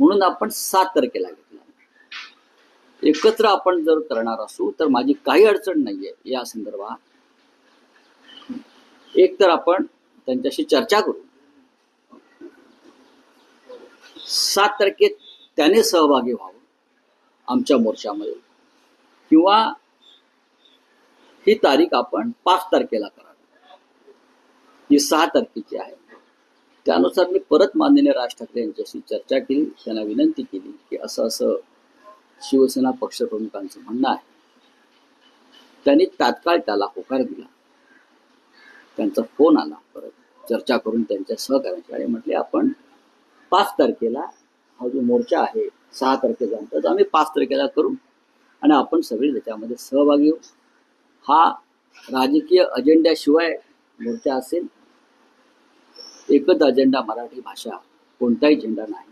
म्हणून आपण 7 तारखेला घेतला. एकत्र आपण जर करणार असू तर माझी काही अडचण नाहीये या संदर्भात. एक तर आपण त्यांच्याशी चर्चा करू, 7 तारखेत त्याने सहभागी व्हावं आमच्या मोर्चामध्ये, किंवा ही तारीख आपण 5 तारखेला करावी, ही 6 तारखेची आहे. त्यानुसार मी परत माननीय राज ठाकरे यांच्याशी चर्चा केली, त्यांना विनंती केली की असं असं शिवसेना पक्षप्रमुखांचं म्हणणं आहे. त्यांनी तात्काळ त्याला होकार दिला. त्यांचा फोन आला, परत चर्चा करून त्यांच्या सहकार्याची, आणि म्हटले आपण 5 तारखेला हा जो मोर्चा आहे 6 तारखेचा तर आम्ही 5 तारखेला करू आणि आपण सगळे त्याच्यामध्ये सहभागी होऊ. हा राजकीय अजेंड्याशिवाय मोर्चा असेल. एकच अजेंडा मराठी भाषा, कोणताही अजेंडा नाही.